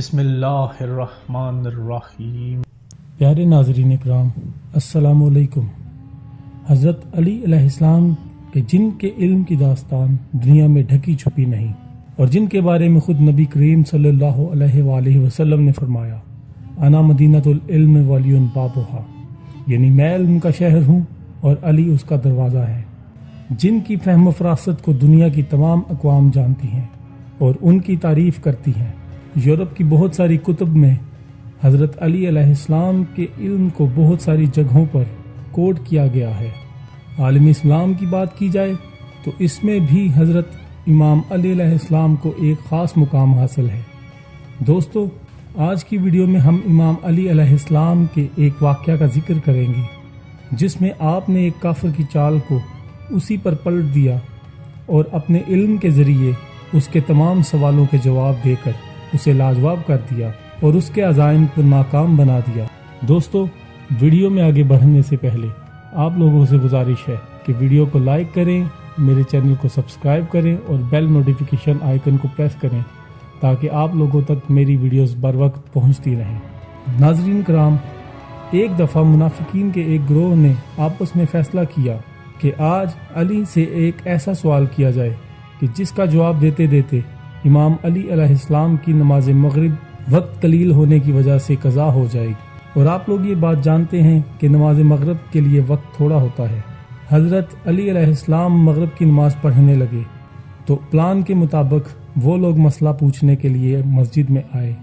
بسم اللہ الرحمن الرحیم۔ پیارے ناظرین اکرام، السلام علیکم۔ حضرت علی علیہ السلام کے جن کے علم کی داستان دنیا میں ڈھکی چھپی نہیں، اور جن کے بارے میں خود نبی کریم صلی اللہ علیہ وآلہ وسلم نے فرمایا، انا مدینۃ العلم وعلی بابھا، یعنی میں علم کا شہر ہوں اور علی اس کا دروازہ ہے، جن کی فہم و فراست کو دنیا کی تمام اقوام جانتی ہیں اور ان کی تعریف کرتی ہیں۔ یورپ کی بہت ساری کتب میں حضرت علی علیہ السلام کے علم کو بہت ساری جگہوں پر کوٹ کیا گیا ہے۔ عالم اسلام کی بات کی جائے تو اس میں بھی حضرت امام علی علیہ السلام کو ایک خاص مقام حاصل ہے۔ دوستو، آج کی ویڈیو میں ہم امام علی علیہ السلام کے ایک واقعہ کا ذکر کریں گے، جس میں آپ نے ایک کافر کی چال کو اسی پر پلٹ دیا اور اپنے علم کے ذریعے اس کے تمام سوالوں کے جواب دے کر اسے لاجواب کر دیا اور اس کے عزائم کو ناکام بنا دیا۔ دوستو، ویڈیو میں آگے بڑھنے سے پہلے آپ لوگوں سے گزارش ہے کہ ویڈیو کو لائک کریں، میرے چینل کو سبسکرائب کریں اور بیل نوٹیفیکیشن آئیکن کو پریس کریں تاکہ آپ لوگوں تک میری ویڈیوز بر وقت پہنچتی رہیں۔ ناظرین کرام، ایک دفعہ منافقین کے ایک گروہ نے آپس میں فیصلہ کیا کہ آج علی سے ایک ایسا سوال کیا جائے کہ جس کا جواب دیتے دیتے امام علی علیہ السلام کی نماز مغرب وقت قلیل ہونے کی وجہ سے قضا ہو جائے گی، اور آپ لوگ یہ بات جانتے ہیں کہ نماز مغرب کے لیے وقت تھوڑا ہوتا ہے۔ حضرت علی علیہ السلام مغرب کی نماز پڑھنے لگے تو پلان کے مطابق وہ لوگ مسئلہ پوچھنے کے لیے مسجد میں آئے۔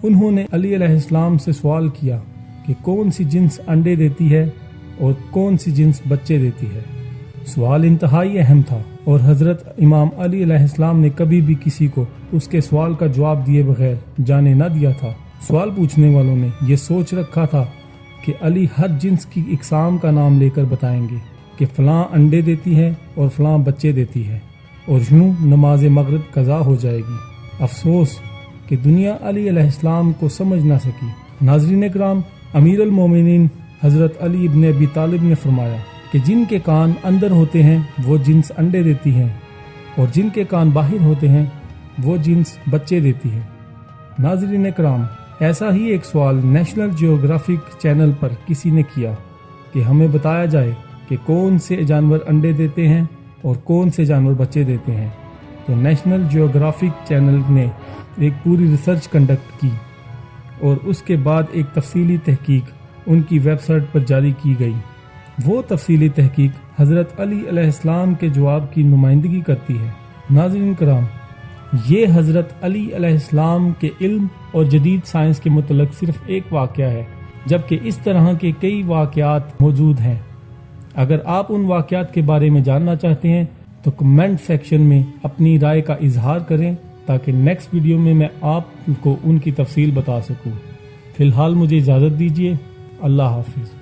انہوں نے علی علیہ السلام سے سوال کیا کہ کون سی جنس انڈے دیتی ہے اور کون سی جنس بچے دیتی ہے۔ سوال انتہائی اہم تھا اور حضرت امام علی علیہ السلام نے کبھی بھی کسی کو اس کے سوال کا جواب دیے بغیر جانے نہ دیا تھا۔ سوال پوچھنے والوں نے یہ سوچ رکھا تھا کہ علی ہر جنس کی اقسام کا نام لے کر بتائیں گے کہ فلاں انڈے دیتی ہے اور فلاں بچے دیتی ہے، اور یوں نماز مغرب قضا ہو جائے گی۔ افسوس کہ دنیا علی علیہ السلام کو سمجھ نہ سکی۔ ناظرین اکرام، امیر المومنین حضرت علی ابن ابی طالب نے فرمایا کہ جن کے کان اندر ہوتے ہیں وہ جنس انڈے دیتی ہیں، اور جن کے کان باہر ہوتے ہیں وہ جنس بچے دیتی ہے۔ ناظرین اکرام، ایسا ہی ایک سوال نیشنل جیوگرافک چینل پر کسی نے کیا کہ ہمیں بتایا جائے کہ کون سے جانور انڈے دیتے ہیں اور کون سے جانور بچے دیتے ہیں، تو نیشنل جیوگرافک چینل نے ایک پوری ریسرچ کنڈکٹ کی اور اس کے بعد ایک تفصیلی تحقیق ان کی ویب سائٹ پر جاری کی گئی۔ وہ تفصیلی تحقیق حضرت علی علیہ السلام کے جواب کی نمائندگی کرتی ہے۔ ناظرین کرام، یہ حضرت علی علیہ السلام کے علم اور جدید سائنس کے متعلق صرف ایک واقعہ ہے، جبکہ اس طرح کے کئی واقعات موجود ہیں۔ اگر آپ ان واقعات کے بارے میں جاننا چاہتے ہیں تو کمنٹ سیکشن میں اپنی رائے کا اظہار کریں تاکہ نیکسٹ ویڈیو میں آپ کو ان کی تفصیل بتا سکوں۔ فی الحال مجھے اجازت دیجیے۔ اللہ حافظ۔